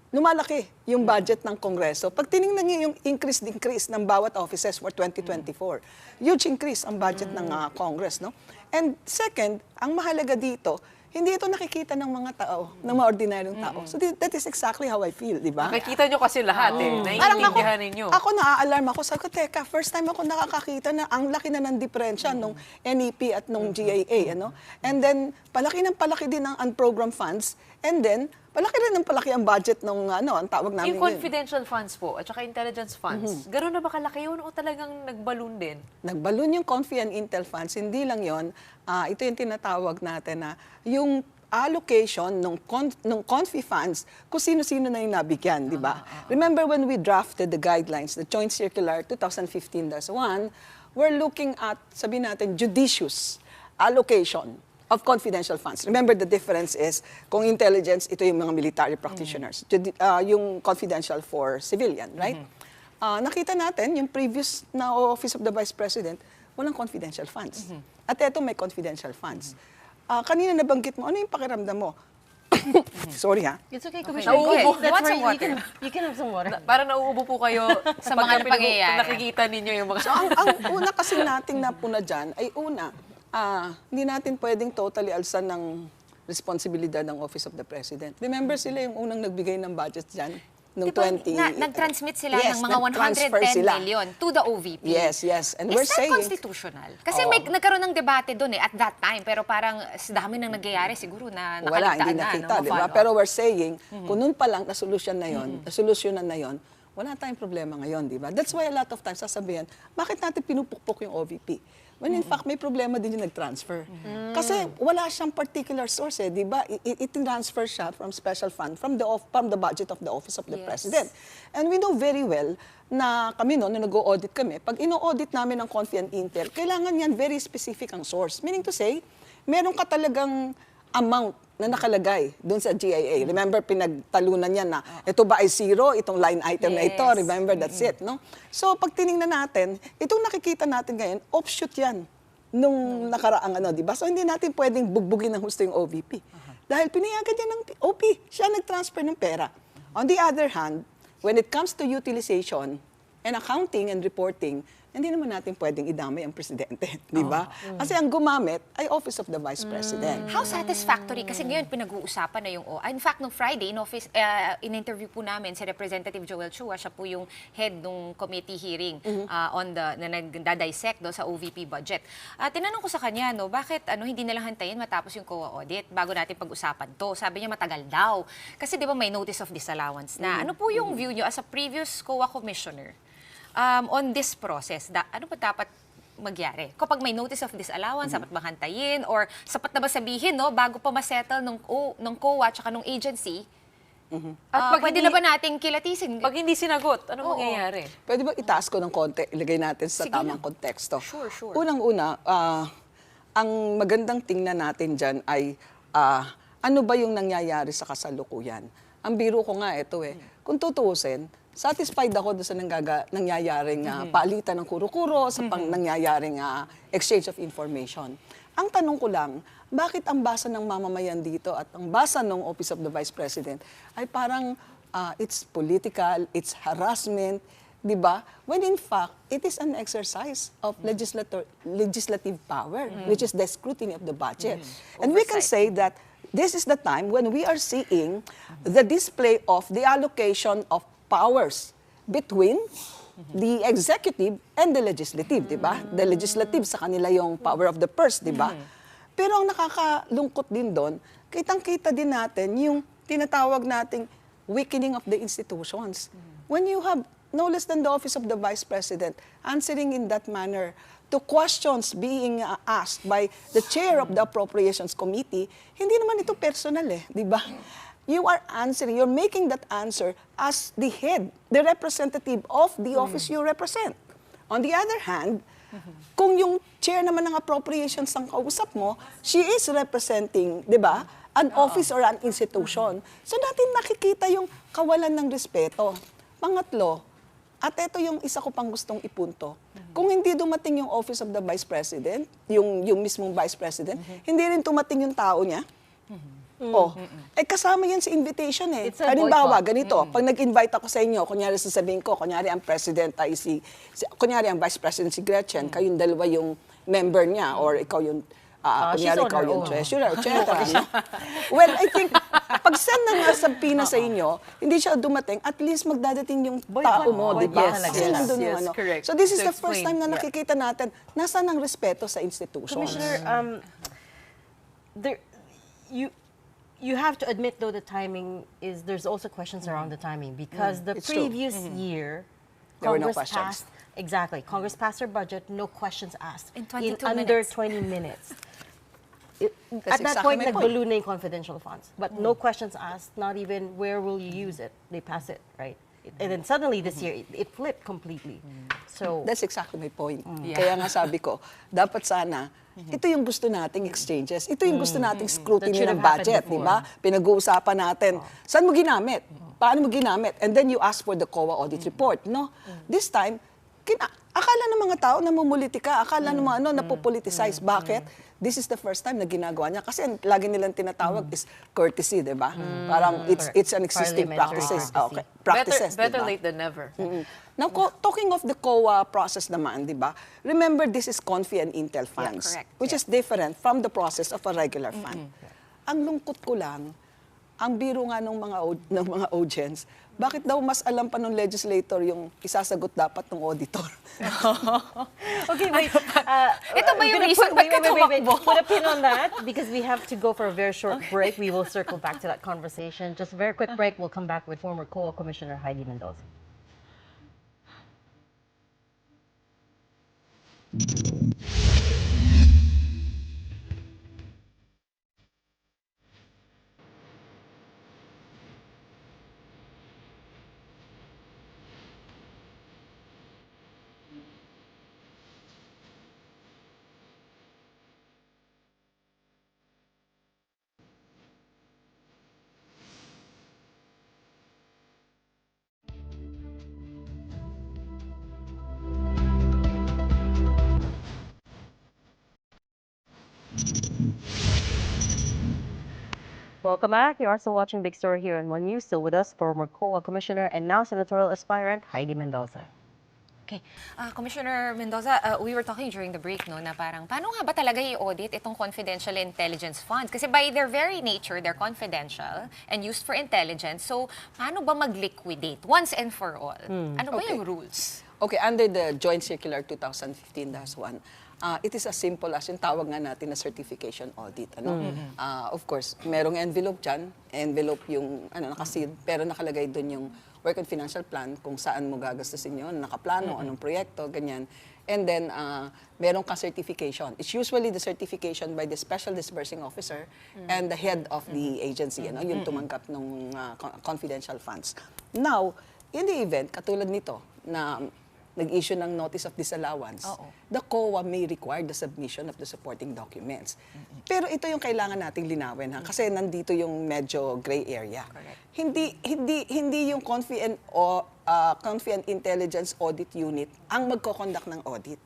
lumalaki yung budget ng Kongreso. Pag tinignan niyo yung increase ng bawat offices for 2024, huge increase ang budget ng Congress, no? And second, ang mahalaga dito, hindi ito nakikita ng mga tao, ng mga ordinaryong tao. So that is exactly how I feel, di ba? Nakikita nyo kasi lahat naiintindihan ninyo. Ako na-alarm ako. Sabi ko, teka, first time ako nakakakita na ang laki na ng diferensya nung NEP at nung GAA, ano? And then, palaki din ang unprogrammed funds. And then, palaki ang budget nung, ang tawag namin Yung confidential funds po, at saka intelligence funds, gano'n na ba kalaki yun o talagang nagballoon din? Nagballoon yung Confi and Intel funds, hindi lang yon. Ito yung tinatawag natin na yung allocation ng Confi funds kung sino-sino na yung nabigyan, di ba? Remember when we drafted the guidelines, the Joint Circular 2015-1, we're looking at, sabihin natin, judicious allocation of confidential funds. Remember, the difference is, kung intelligence, ito yung mga military practitioners. Yung confidential for civilian, right? Nakita natin, yung previous na Office of the Vice President, walang confidential funds. At eto may confidential funds. Kanina nabanggit mo, ano yung pakiramdam mo? Sorry ha. It's okay, Okay, Commissioner. go ahead. That's Some why water. you can have some water. Para nauubo po kayo Sa mga pangyayari. nakikita ninyo yung mga... So, ang una kasi nating napuna dyan ay hindi natin pwedeng totally alsan ng responsibilidad ng Office of the President. Remember sila yung unang nagbigay ng budget dyan? Noong Diba, 20... nag-transmit sila ng mga nag-transfer 110 sila. million to the OVP. Yes. And Is we're that saying... constitutional? Kasi nagkaroon ng debate doon at that time, pero parang sa dami nang nagyayari siguro na Wala, nakaligtaan hindi na. nakita, di ba? Pero we're saying, kung noon pa lang nasolusyonan na yon, wala tayong problema ngayon, di ba? That's why a lot of times sasabihin, bakit natin pinupukpok yung OVP? When in fact, may problema din yung nag-transfer. Kasi wala siyang particular source, di ba? It-transfer siya from special fund, from the budget of the Office of the President. And we know very well na kami noon, na nag-audit kami, pag ino-audit namin ang Confi and Intel, kailangan yan very specific ang source. Meaning to say, meron ka talagang amount na nakalagay doon sa GIA. Remember, pinagtalunan niya na ito ba ay zero, itong line item na ito, remember, that's it, no? So, pag tinignan natin, itong nakikita natin ngayon, offshoot yan nung nakaraang di ba? So, hindi natin pwedeng bugbugin ng husto yung OVP. Dahil pinayagan niya ng OP, siya nag-transfer ng pera. On the other hand, when it comes to utilization and accounting and reporting, hindi naman natin pwedeng idamay ang presidente, di ba? Kasi ang gumamit ay Office of the Vice President. How satisfactory? Kasi ngayon pinag-uusapan na yung in fact, nung Friday, in-interview po namin si Representative Joel Chua, siya po yung head ng committee hearing na nagdadissect sa OVP budget. Tinanong ko sa kanya, bakit hindi nalang hantayin matapos yung COA audit bago natin pag-usapan to? Sabi niya matagal daw. Kasi di ba may notice of disallowance na. Ano po yung view niyo as a previous COA commissioner? On this process, ano pa dapat magyari? Kapag may notice of disallowance, sapat bang hantayin? Or sapat na ba sabihin, bago pa masettle ng COA at saka ng agency, at pwede na ba nating kilatisin? Pag hindi sinagot, ano mangyayari? Pwede ba itaas ko ng konti, ilagay natin sa tamang konteksto? Sure. Unang-una, ang magandang tingnan natin dyan ay ano ba yung nangyayari sa kasalukuyan? Ang biro ko nga ito kung tutuusin, satisfied ako doon sa nangyayaring palitan ng kuro-kuro, sa nangyayaring exchange of information. Ang tanong ko lang, bakit ang basa ng mamamayan dito at ang basa ng Office of the Vice President ay parang it's political, it's harassment, di ba? When in fact, it is an exercise of legislative power, which is the scrutiny of the budget. And we can say that this is the time when we are seeing the display of the allocation of powers between the executive and the legislative, di ba? The legislative sa kanila yung power of the purse, di ba? Pero ang nakakalungkot din doon, kitang-kita din natin yung tinatawag nating weakening of the institutions. When you have no less than the Office of the Vice President, answering in that manner to questions being asked by the chair of the Appropriations Committee, hindi naman ito personal di ba? You are answering, you're making that answer as the head, the representative of the office you represent. On the other hand, kung yung chair naman ng appropriations ang kausap mo, she is representing, di ba, an office or an institution. So natin nakikita yung kawalan ng respeto. Pangatlo, at ito yung isa ko pang gustong ipunto. Kung hindi dumating yung Office of the Vice President, yung mismong Vice President, hindi rin dumating yung tao niya. Kasama yan sa invitation Halimbawa, ganito, pag nag-invite ako sa inyo, kunyari sasabihin ko, kunyari ang President ay kunyari ang Vice President si Gretchen, kayong dalawa yung member niya, or ikaw yung kunyari ikaw yung treasurer, etc. Well, I think, pag send na nga sa Pina sa inyo, hindi siya dumating, at least magdadating yung tao mo, di ba? Yes, correct. So this is the first time na nakikita natin, nasaan ang respeto sa institution. Commissioner, you have to admit, though, the timing is, there's also questions around the timing, because the previous year, Congress passed, Congress passed their budget, no questions asked. In 22 under minutes. 20 minutes. At that point, nag-balloon na yung confidential funds. But no questions asked, not even where will you use it. They pass it, right? And then suddenly this year, it flipped completely. So that's exactly my point. Kaya nga sabi ko, dapat sana, ito yung gusto nating exchanges. Ito yung gusto nating scrutiny ng budget, di ba? Pinag-uusapan natin, saan mo ginamit? Paano mo ginamit? And then you ask for the COA audit report, no? This time, akala ng mga tao namumulitika, akala ng mga napopoliticize. Bakit? This is the first time na ginagawa niya. Kasi lagi nilang tinatawag is courtesy, di ba? Parang it's an existing practices. Okay. Practices, better late than never. Now, talking of the COA process naman, di ba? Remember, this is Confi and Intel funds, which is different from the process of a regular fund. Ang lungkot ko lang, ang biro nga ng mga audience, bakit daw mas alam pa ng legislator yung isasagot dapat ng auditor? Okay, wait. Ito ba yung reason? Wait. Put a pin on that, because we have to go for a very short break. We will circle back to that conversation. Just a very quick break. We'll come back with former COA Commissioner Heidi Mendoza. Welcome back. You're also watching Big Story here on One News. Still with us, former COA Commissioner and now senatorial aspirant Heidi Mendoza. Okay. Commissioner Mendoza, we were talking during the break, no, na parang, paano nga ba talaga i-audit itong confidential intelligence funds? Kasi by their very nature, they're confidential and used for intelligence. So, paano ba mag-liquidate once and for all? Ano ba yung rules? Okay, under the Joint Circular 2015-1, it is as simple as yung tawag nga natin na certification audit. Of course, merong envelope dyan. Envelope yung nakasealed, pero nakalagay doon yung work and financial plan, kung saan mo gagastusin yun, nakaplano, anong proyekto, ganyan. And then, merong ka-certification. It's usually the certification by the Special Disbursing Officer and the head of the agency, yung tumanggap ng confidential funds. Now, in the event, katulad nito, na nag-issue ng notice of disallowance, the COA may require the submission of the supporting documents. Pero ito yung kailangan nating linawin, kasi nandito yung medyo gray area. Hindi yung Confi and Intelligence Audit Unit ang magko-conduct ng audit.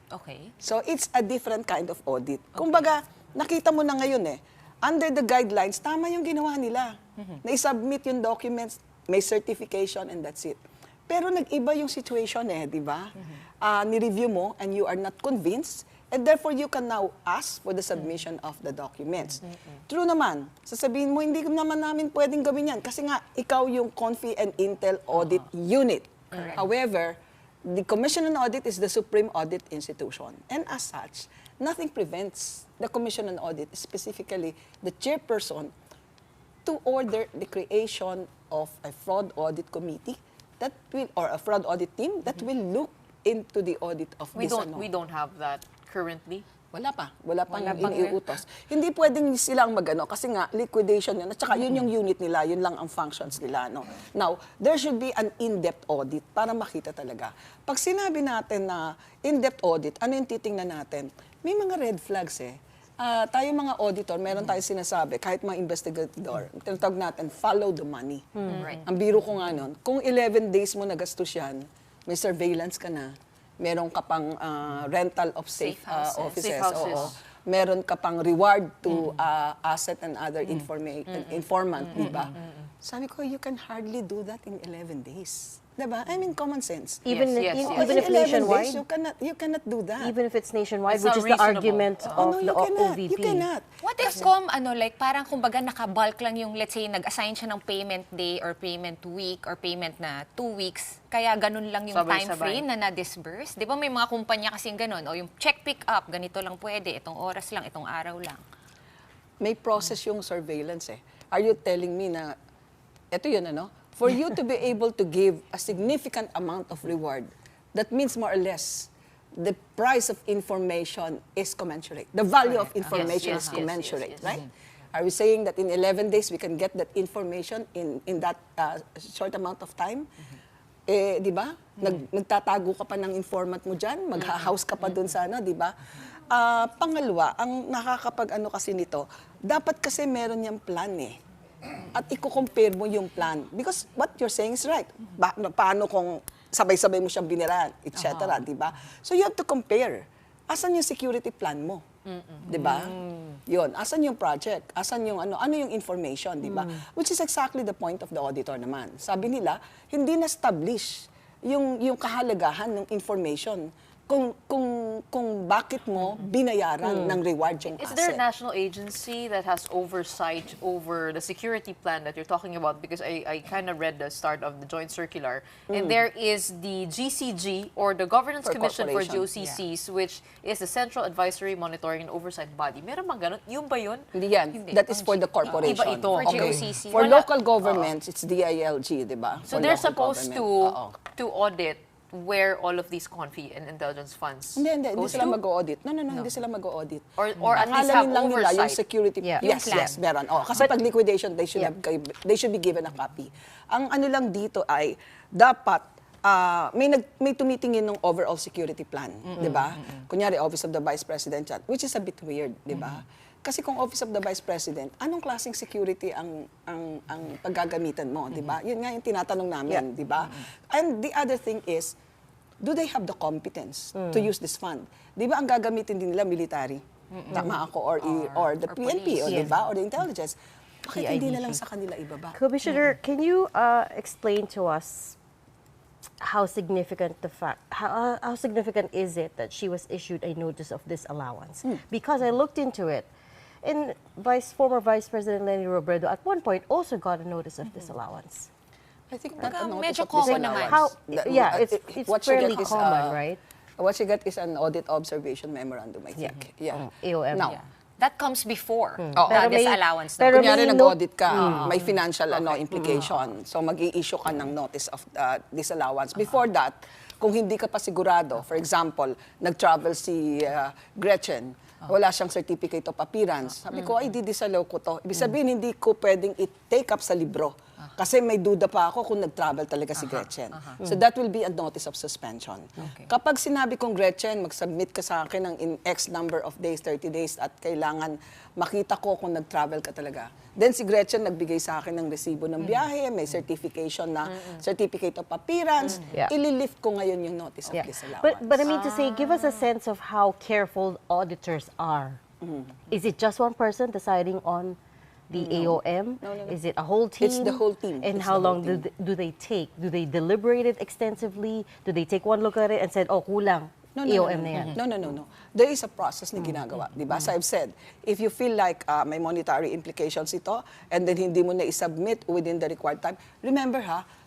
Okay. So it's a different kind of audit. Kumbaga, nakita mo na ngayon under the guidelines, tama yung ginawa nila. Na-submit yung documents, may certification, and that's it. Pero nag-iba yung situation di ba? Ni-review mo and you are not convinced, and therefore you can now ask for the submission of the documents. True naman, sasabihin mo, hindi naman namin pwedeng gawin yan kasi nga, ikaw yung Confi and Intel Audit Unit. However, the Commission on Audit is the supreme audit institution. And as such, nothing prevents the Commission on Audit, specifically the chairperson, to order the creation of a fraud audit committee that will, or a fraud audit team that will look into the audit of We this. we don't have that currently. Wala pang iniutos. Hindi pwedeng silang magano kasi nga liquidation yun at saka yun yung unit nila, yun lang ang functions nila, no. Now, there should be an in-depth audit para makita talaga. Pag sinabi natin na in-depth audit, ano yung titingnan natin? May mga red flags eh. Tayo mga auditor, meron tayo sinasabi, kahit mga investigator, tinatawag natin, follow the money. Right. Ang biro ko nga nun, kung 11 days mo nagastos yan, may surveillance ka na, meron ka pang rental of safe offices. Safe houses. Oo. Meron ka pang reward to asset and other informant, di ba? Sabi ko, you can hardly do that in 11 days. Diba? I mean, common sense. Even Yes, yes, even In if 11 nationwide, days, you cannot do that. even if it's nationwide, It's which not is the reasonable. argument of no, the you cannot. OVP. You cannot. What if, like, parang kumbaga naka-bulk lang yung, let's say, nag-assign siya ng payment day or payment week or payment na 2 weeks, kaya ganun lang yung time Sabay-sabay. frame na na-disburse? Di ba may mga kumpanya kasing ganun, o yung check pick up, ganito lang pwede, itong oras lang, itong araw lang. May process yung surveillance eh. Are you telling me na, eto yun ano, for you to be able to give a significant amount of reward, that means more or less, the price of information is commensurate. The value of information is commensurate, right? Are we saying that in 11 days we can get that information in that short amount of time? Eh, di ba? Nagtatago ka pa ng informant mo dyan, mag-house ka pa dun sa ano, di ba? Pangalawa, ang nakakapag-ano kasi nito, dapat kasi meron niyang plan eh. At i-compare mo yung plan. Because what you're saying is right. Paano kung sabay-sabay mo siyang biniraan, etc. Di ba? So you have to compare. Asan yung security plan mo? Di ba? Yun. Asan yung project? Asan yung ano yung information? Di ba? Which is exactly the point of the auditor naman. Sabi nila, hindi na-establish yung kahalagahan ng information kung bakit mo binayaran ng reward yung Is asset. there a national agency that has oversight over the security plan that you're talking about? Because I kind of read the start of the joint circular, and there is the GCG, or the Governance For Commission for corporation. GOCCs, which is the Central Advisory Monitoring and Oversight Body. Meron bang ganun? Yung ba yun? Hindi yan. That is for the corporation. Iba ito. For GOCC. For local governments, it's DILG, di ba? So For they're local supposed government. to audit where all of these confi and intelligence funds Hindi goes sila to? mag-audit. No, hindi sila mag-audit. Or at least Ang have alamin lang nila yung oversight. security. Yeah. Yes, Yung plan. yes, meron. Kasi pag liquidation, they should be given a copy. Ang ano lang dito ay dapat may tumitingin ng overall security plan, 'di ba? Kunyari Office of the Vice President, which is a bit weird, 'di ba? Kasi kung Office of the Vice President, anong klaseng security ang paggagamitan mo, 'di ba? Yun nga yung tinatanong namin, 'di ba? And the other thing is, do they have the competence to use this fund? 'Di ba ang gagamitin din nila military? Tama ako, or the PNP, police. 'di ba? Or the intelligence. Bakit hindi na lang sa kanila ibaba? Commissioner, can you explain to us how significant how significant is it that she was issued a notice of disallowance? Because I looked into it, and former Vice President Leni Robredo at one point also got a notice of disallowance. I think that Medyo common naman. It's what you fairly get is, common, right? What you get is an audit observation memorandum, I think. Yeah. AOM. Now, That comes before Pero the may- disallowance. pero kunyari may nag-audit ka, may financial implication. So mag-i-issue ka ng notice of disallowance. Before that, kung hindi ka pa sigurado, for example, nag-travel si Gretchen, wala siyang certificate of appearance. Sabi ko, ay, disallow ko to. Ibig sabihin, hindi ko pwedeng i-take up sa libro. Kasi may duda pa ako kung nag-travel talaga si Gretchen. So that will be a notice of suspension. Kapag sinabi kong, Gretchen, mag-submit ka sa akin ng in X number of days, 30 days, at kailangan makita ko kung nag-travel ka talaga. Then si Gretchen nagbigay sa akin ng resibo ng biyahe, may certification na certificate of appearance. Yeah. Ililift ko ngayon yung notice of disallowance. But I mean to say, give us a sense of how careful auditors are. Is it just one person deciding on the AOM? No. Is it a whole team? It's the whole team. And It's how the whole long team. do they take? Do they deliberate it extensively? Do they take one look at it and said, oh, kulang, AOM na yan? No. There is a process na ginagawa. Diba? As I've said, if you feel like may monetary implications ito, and then hindi mo na i-submit within the required time, remember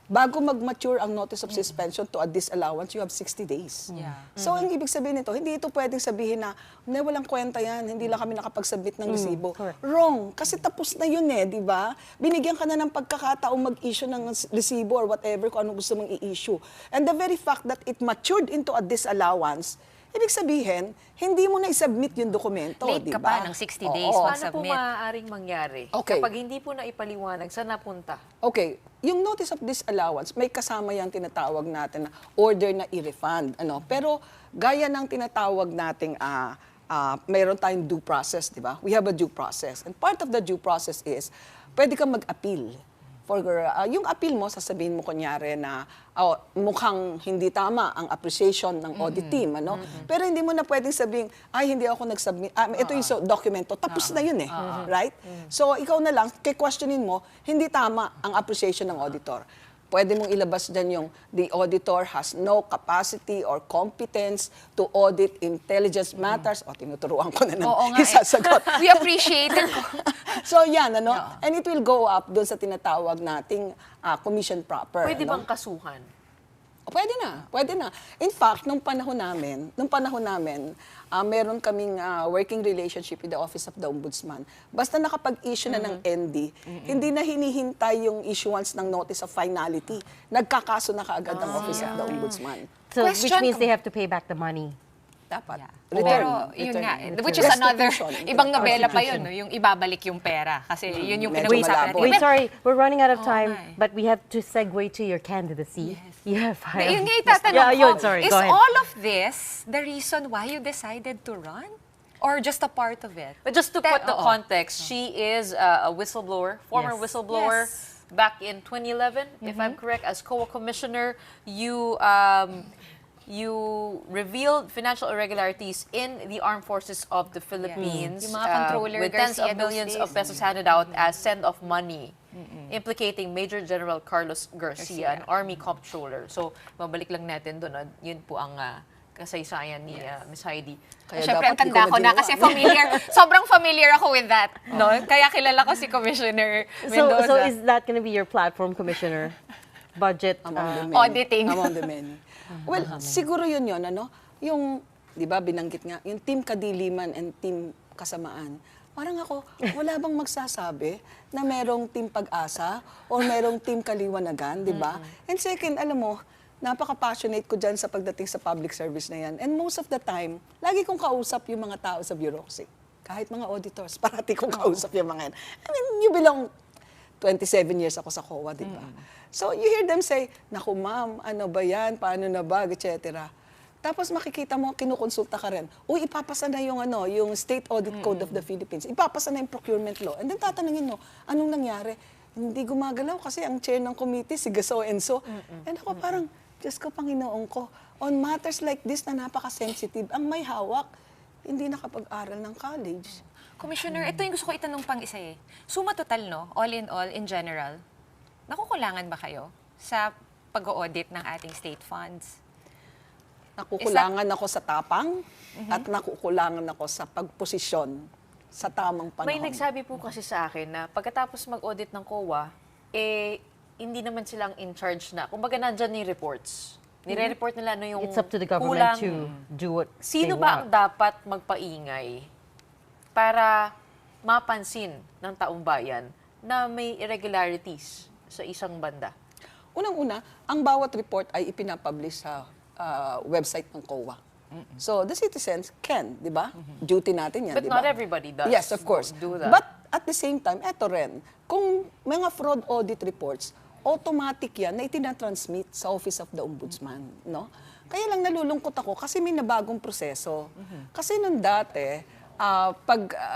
bago mag-mature ang notice of suspension to a disallowance, you have 60 days. So, ang ibig sabihin nito, hindi ito pwedeng sabihin na walang kwenta yan, hindi lang kami nakapag-submit ng resibo. Wrong. Kasi tapos na yun di ba? Binigyan ka na ng pagkakataong mag-issue ng resibo or whatever kung anong gusto mong i-issue. And the very fact that it matured into a disallowance, ibig sabihin, hindi mo na i-submit yung dokumento, Late di ka ba? pa ng 60 days Paano po mag-submit. maaaring mangyari? Okay. Kapag hindi po na ipaliwanag, saan napunta? Okay, yung notice of disallowance, may kasama yung tinatawag natin na order na i-refund. Pero gaya ng tinatawag nating mayroon tayong due process, di ba? We have a due process. And part of the due process is, pwede kang mag-appeal. Yung appeal mo, sasabihin mo kunyari na mukhang hindi tama ang appreciation ng audit team. Pero hindi mo na pwedeng sabihin, hindi ako nag-submit. Ito yung dokumento. Tapos na yun right? So, ikaw na lang, questionin mo, hindi tama ang appreciation ng auditor. Pwede mong ilabas dyan yung the auditor has no capacity or competence to audit intelligence matters. Tinuturuan ko na ng isasagot. We appreciate it. So yan, and it will go up doon sa tinatawag nating commission proper. Pwede bang kasuhan? Pwede na. In fact, nung panahon namin, meron kaming working relationship with the Office of the Ombudsman. Basta nakapag-issue na ng ND, hindi na hinihintay yung issuance ng notice of finality. Nagkakaso na kaagad ang Office of the Ombudsman. So, which means they have to pay back the money. Dapat. Pero yun nga, which is another, ibang nobela pa yun, yung ibabalik yung pera. Kasi yun yung pinag-uusapan natin. Wait, sorry, we're running out of time, but we have to segue to your candidacy. Yun nga itatanong ko, sorry, is go ahead. all of this the reason why you decided to run? Or just a part of it? But just to put the context, she is a whistleblower, former whistleblower. Back in 2011, if I'm correct, as COA commissioner, you revealed financial irregularities in the armed forces of the Philippines Yung mga controller, with tens Garcia, of millions those of pesos handed out as send-off money, implicating Major General Carlos Garcia, an Army comptroller. So, mabalik lang natin doon. Yun po ang kasaysayan ni Ms. Heidi. Siyempre, ang tanda ko na kasi sobrang familiar ako with that. No? Kaya kilala ko si Commissioner Mendoza. So is that going to be your platform, Commissioner? Budget auditing. Among the many. Well, siguro yun, yung, di ba, binanggit nga, yung team kadiliman and team kasamaan. Parang ako, wala bang magsasabi na merong team pag-asa o merong team kaliwanagan, di ba? And second, alam mo, napaka-passionate ko dyan sa pagdating sa public service na yan. And most of the time, lagi kong kausap yung mga tao sa bureaucracy. Kahit mga auditors, parati kong kausap yung mga yan. I mean, you belong 27 years ako sa COA, di ba? So you hear them say, naku ma'am, ano ba yan, paano na ba, etc. Tapos makikita mo, kinukonsulta ka rin. Uy, ipapasa na yung, yung State Audit Code of the Philippines. Ipapasa na yung procurement law. And then tatanungin mo, anong nangyari? Hindi gumagalaw kasi ang chair ng committee, si so and so. And ako parang, Diyos ko, Panginoon ko, on matters like this na napaka-sensitive, ang may hawak, hindi nakapag-aral ng college. Commissioner, ito yung gusto ko itanong pang isa Suma total, all in all, in general, nakukulangan ba kayo sa pag-audit ng ating state funds? Nakukulangan ako sa tapang at nakukulangan ako sa pagposisyon sa tamang panahon. May nagsabi po kasi sa akin na pagkatapos mag-audit ng COA, hindi naman silang in charge na. Kumbaga nandyan yung reports. Nire-report nila yung It's up to the government to do what Sino they ba ang want. dapat magpaingay para mapansin ng taong bayan na may irregularities sa isang banda? Unang-una, ang bawat report ay ipinapublish sa website ng COA. So the citizens can, di ba? Duty natin yan, But di ba? not everybody does. Yes, of course. Do that. But at the same time, eto rin, kung mga fraud audit reports, automatic yan na itinatransmit sa Office of the Ombudsman, no? Kaya lang nalulungkot ako kasi may nabagong proseso. Kasi nung dati,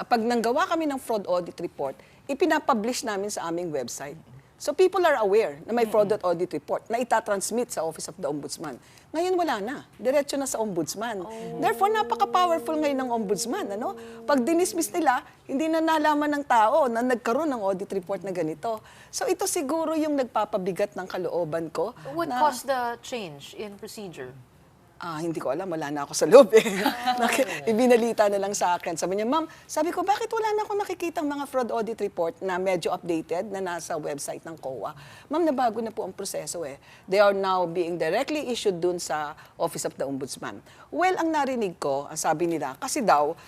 pag nanggawa kami ng fraud audit report, ipinapublish namin sa aming website. So people are aware na may fraud audit report na itatransmit sa Office of the Ombudsman. Ngayon wala na. Diretso na sa Ombudsman. Therefore, napaka-powerful ngayon ng Ombudsman. Pag dinismiss nila, hindi na nalaman ng tao na nagkaroon ng audit report na ganito. So ito siguro yung nagpapabigat ng kalooban ko. What caused the change in procedure? Hindi ko alam, wala na ako sa loob eh. Ibinalita na lang sa akin. Sabi niya, ma'am, sabi ko, bakit wala na ako nakikitang mga fraud audit report na medyo updated na nasa website ng COA? Ma'am, nabago na po ang proseso eh. They are now being directly issued dun sa Office of the Ombudsman. Well, ang narinig ko, ang sabi nila, kasi daw,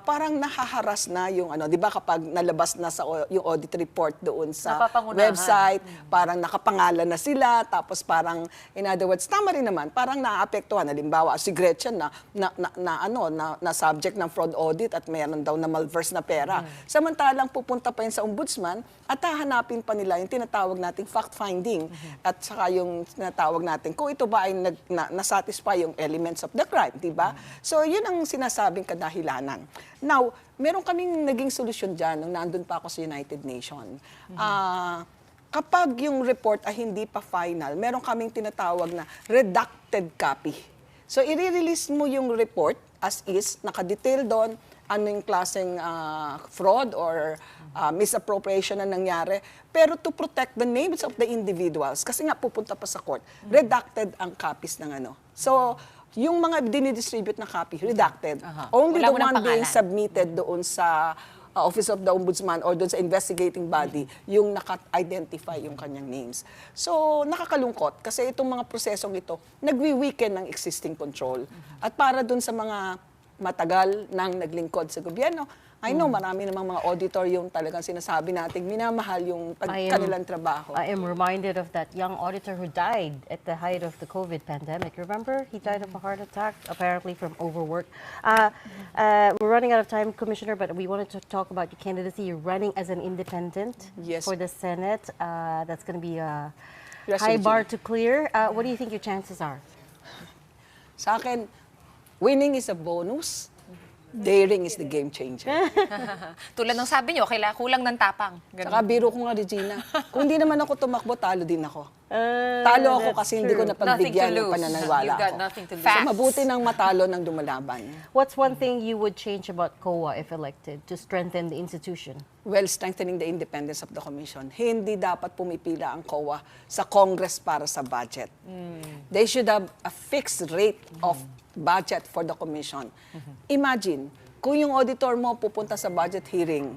parang nahaharas na yung di ba kapag nalabas na yung audit report doon sa website, parang nakapangalan na sila, tapos parang, in other words, tama rin naman, parang naaapektuhan. Halimbawa, si Gretchen na subject ng fraud audit at mayroon daw na malverse na pera. Samantalang pupunta pa yun sa ombudsman at hahanapin pa nila yung tinatawag nating fact-finding at saka yung tinatawag natin kung ito ba ay nasatisfy yung elements of the crime, di ba? So, yun ang sinasabing kadahilanan. Now, meron kaming naging solusyon dyan nung nandun pa ako sa United Nations. Kapag yung report ay hindi pa final, meron kaming tinatawag na redacted copy. So, i-release mo yung report as is, nakadetail doon, ano yung klaseng fraud or misappropriation na nangyari. Pero to protect the names of the individuals, kasi nga pupunta pa sa court, redacted ang copies ng So, yung mga dinidistribute na copy, redacted. Only the one being submitted doon sa Office of the Ombudsman or doon sa investigating body, yung naka-identify yung kanyang names. So, nakakalungkot kasi itong mga prosesong ito, nagwi-weaken ng existing control. At para doon sa mga matagal nang naglingkod sa gobyerno, I know marami namang mga auditor yung talagang sinasabi natin, minamahal yung kanilang trabaho. I am reminded of that young auditor who died at the height of the COVID pandemic. Remember? He died of a heart attack, apparently from overwork. We're running out of time, Commissioner, but we wanted to talk about your candidacy. You're running as an independent for the Senate. That's going to be a high bar to clear. What do you think your chances are? Sa akin, winning is a bonus. Daring is the game changer. Tulad ng sabi nyo, kulang ng tapang. Saka biro ko nga, Regina. Kung hindi naman ako tumakbo, talo din ako. Talo ako kasi hindi ko napagbigyan ng pananawala ako. So mabuti nang matalo ng dumalaban. What's one thing you would change about COA if elected to strengthen the institution? Well, strengthening the independence of the Commission. Hindi dapat pumipila ang COA sa Congress para sa budget. They should have a fixed rate of budget for the Commission. Imagine, kung yung auditor mo pupunta sa budget hearing,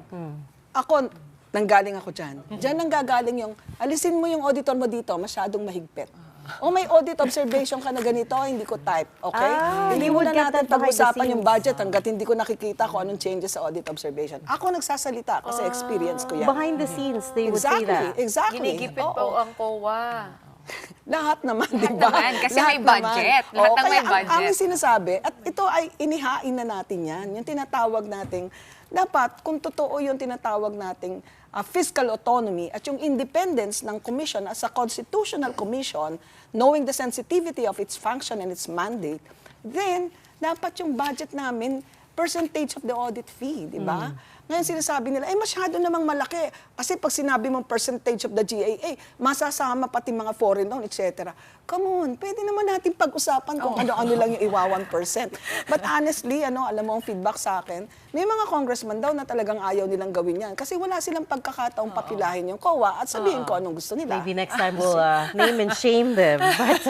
ako, nanggaling ako dyan. Dyan nanggagaling yung, alisin mo yung auditor mo dito, masyadong mahigpit. O may audit observation ka na ganito, hindi ko type, okay? Hindi mo na natin pag-usapan yung budget hanggat hindi ko nakikita kung anong changes sa audit observation. Ako nagsasalita kasi experience ko yan. Behind the scenes, they would say that. Exactly. Ginigipit pa ang COA. Lahat naman, di ba? Kasi may budget. Lahat ng may budget. Ang sinasabi, at ito ay inihain na natin yan, yung tinatawag nating, dapat kung totoo yung tinatawag nating fiscal autonomy at yung independence ng commission as a constitutional commission, knowing the sensitivity of its function and its mandate, then dapat yung budget namin percentage of the audit fee, di ba? Ngayon sinasabi nila, masyado namang malaki. Kasi pag sinabi mong percentage of the GAA, masasama pati mga foreign loan, etc. Come on, pwede naman natin pag-usapan kung ano-ano lang yung iwa 1%. But honestly, alam mo ang feedback sa akin, may mga congressman daw na talagang ayaw nilang gawin yan. Kasi wala silang pagkakataong papilahin yung COA at sabihin ko anong gusto nila. Maybe next time we'll name and shame them. But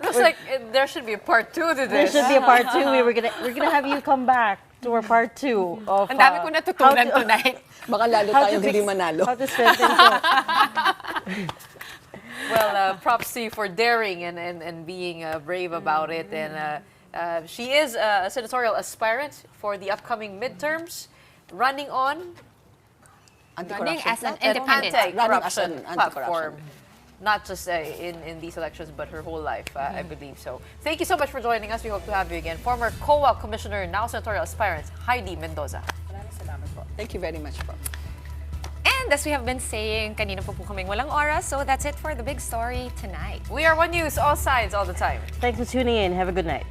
looks like there should be a part 2 to this. There should be a part 2. We're gonna have you come back to our part 2 of ang dami ko natutunan tonight. Baka lalo tayong hindi manalo. How to strengthen COA. Well, props to you for daring and being brave about it. And she is a senatorial aspirant for the upcoming midterms, running on Running as an independent. Anti-corruption platform. Not just in these elections, but her whole life, I believe so. Thank you so much for joining us. We hope to have you again. Former COA Commissioner, now senatorial aspirant, Heidi Mendoza. Maraming salamat po. Thank you very much po. And as we have been saying, kanina po kaming walang oras, so that's it for the big story tonight. We are One News, all sides, all the time. Thanks for tuning in. Have a good night.